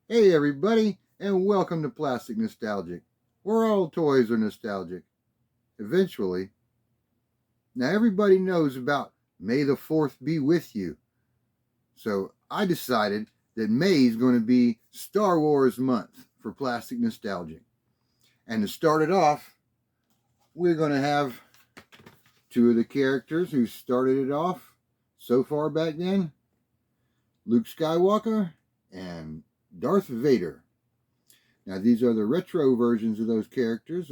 Hey everybody, and welcome to Plastic Nostalgic, where all toys are nostalgic. Eventually. Now everybody knows about May the 4th be with you. So I decided that May is going to be Star Wars month for Plastic Nostalgic. And to start it off, we're going to have two of the characters who started it off so far back then, Luke Skywalker and Darth Vader. Now, these are the retro versions of those characters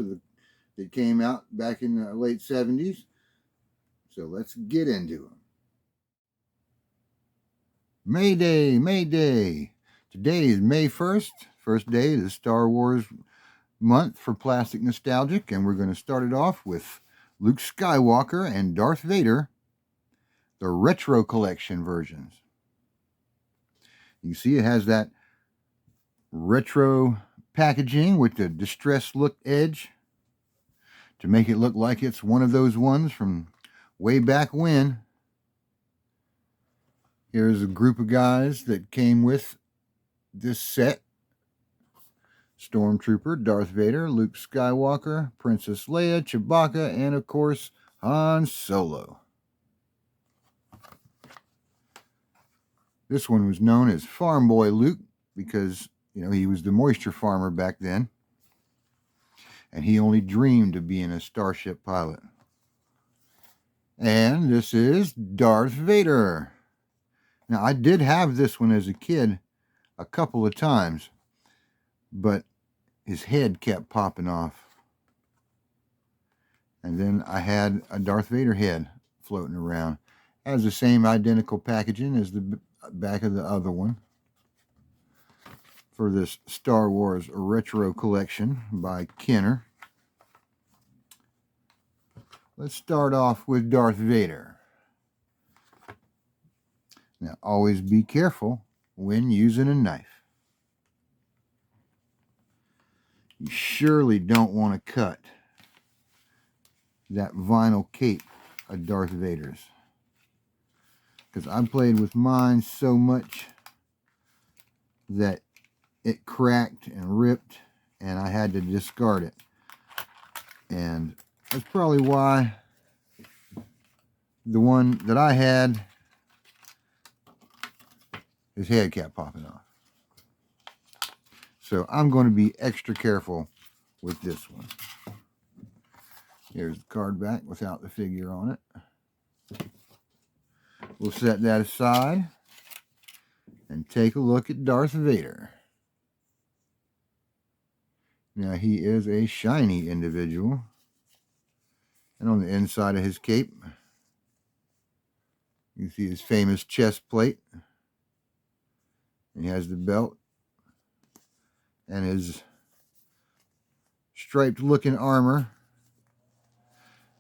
that came out back in the late 70s. So let's get into them. May Day, May Day. Today is May 1st, first day of the Star Wars month for Plastic Nostalgic, and we're going to start it off with Luke Skywalker and Darth Vader, the retro collection versions. You see it has that retro packaging with the distressed look edge to make it look like it's one of those ones from way back when. Here's a group of guys that came with this set. Stormtrooper, Darth Vader, Luke Skywalker, Princess Leia, Chewbacca, and of course, Han Solo. This one was known as Farm Boy Luke because, he was the moisture farmer back then. And he only dreamed of being a starship pilot. And this is Darth Vader. Now, I did have this one as a kid a couple of times, but his head kept popping off. And then I had a Darth Vader head floating around. It has the same identical packaging as the back of the other one for this Star Wars retro collection by Kenner. Let's start off with Darth Vader. Now, always be careful when using a knife. You surely don't want to cut that vinyl cape of Darth Vader's, because I played with mine so much that it cracked and ripped, and I had to discard it. And that's probably why the one that I had, his head kept popping off. So I'm going to be extra careful with this one. Here's the card back without the figure on it. We'll set that aside and take a look at Darth Vader. Now, he is a shiny individual. And on the inside of his cape, you see his famous chest plate. And he has the belt and his striped looking armor.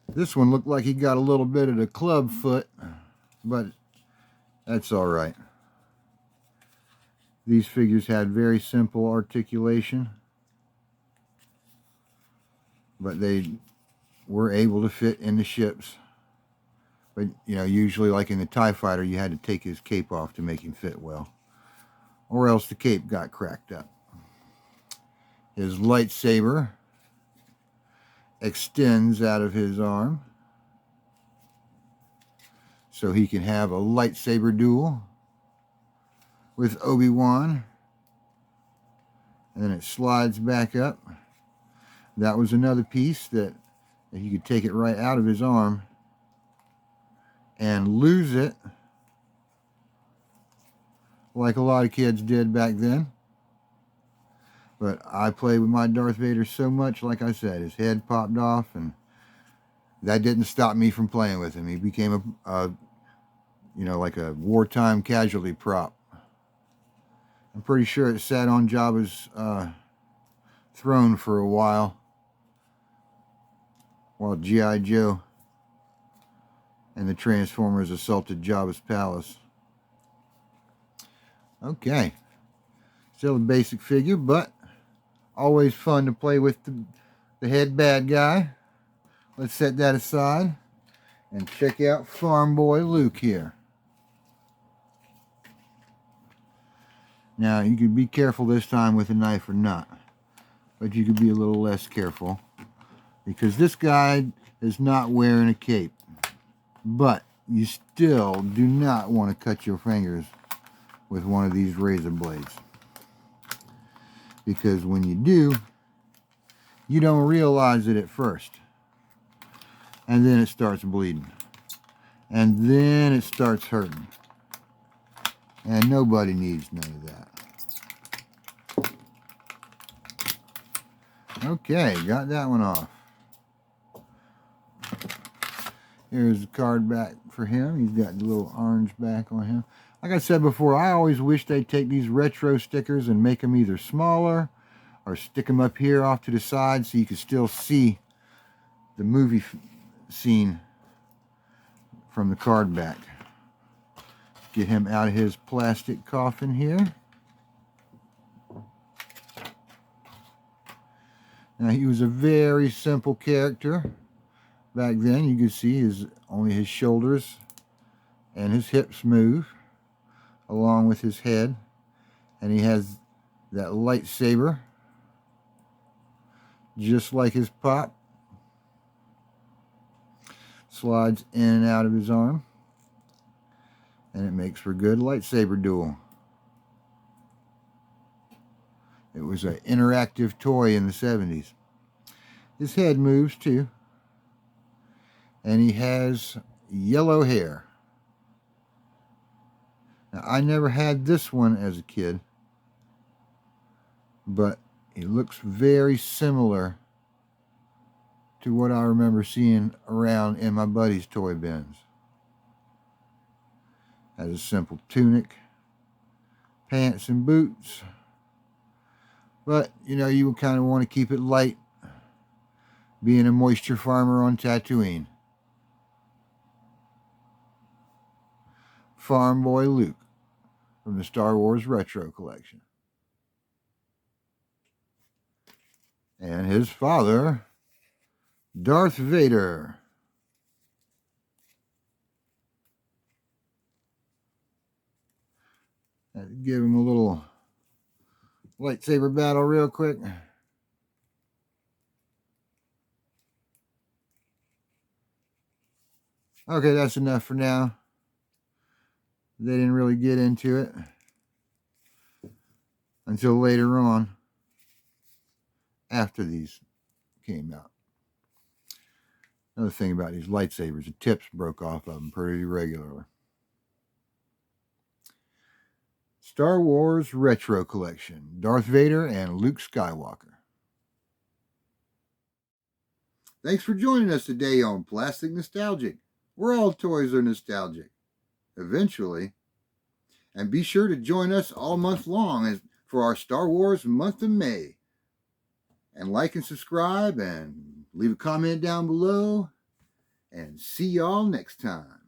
This one looked like he got a little bit of the club foot, but that's all right. These figures had very simple articulation, but they were able to fit in the ships. But, usually like in the TIE Fighter, you had to take his cape off to make him fit well, or else the cape got cracked up. His lightsaber extends out of his arm so he can have a lightsaber duel with Obi-Wan, and then it slides back up. That was another piece that you could take it right out of his arm and lose it, like a lot of kids did back then. But I played with my Darth Vader so much, like I said, his head popped off, and that didn't stop me from playing with him. He became like a wartime casualty prop. I'm pretty sure it sat on Jabba's throne for a while G.I. Joe and the Transformers assaulted Jabba's palace. Okay. Still a basic figure, but always fun to play with the head bad guy. Let's set that aside and check out Farm Boy Luke here. Now, you could be careful this time with a knife or not, but you could be a little less careful because this guy is not wearing a cape. But you still do not want to cut your fingers with one of these razor blades, because when you do, you don't realize it at first, and then it starts bleeding, and then it starts hurting, and nobody needs none of that. Okay, got that one off. Here's the card back for him. He's got the little orange back on him. Like I said before, I always wish they'd take these retro stickers and make them either smaller or stick them up here off to the side so you can still see the movie scene from the card back. Get him out of his plastic coffin here. Now, he was a very simple character. Back then, you could see only his shoulders and his hips move, along with his head. And he has that lightsaber, just like his pop. Slides in and out of his arm. And it makes for a good lightsaber duel. It was an interactive toy in the 70s. His head moves too. And he has yellow hair. Now, I never had this one as a kid, but it looks very similar to what I remember seeing around in my buddy's toy bins. Has a simple tunic, pants and boots. But, you know, you would kind of want to keep it light, being a moisture farmer on Tatooine. Farm Boy Luke from the Star Wars Retro Collection. And his father, Darth Vader. I'd give him a little lightsaber battle real quick. Okay, that's enough for now. They didn't really get into it until later on, after these came out. Another thing about these lightsabers, the tips broke off of them pretty regularly. Star Wars Retro Collection, Darth Vader and Luke Skywalker. Thanks for joining us today on Plastic Nostalgic. Where all toys are nostalgic. Eventually. And be sure to join us all month long for our Star Wars month of May. And like and subscribe and leave a comment down below. And see y'all next time.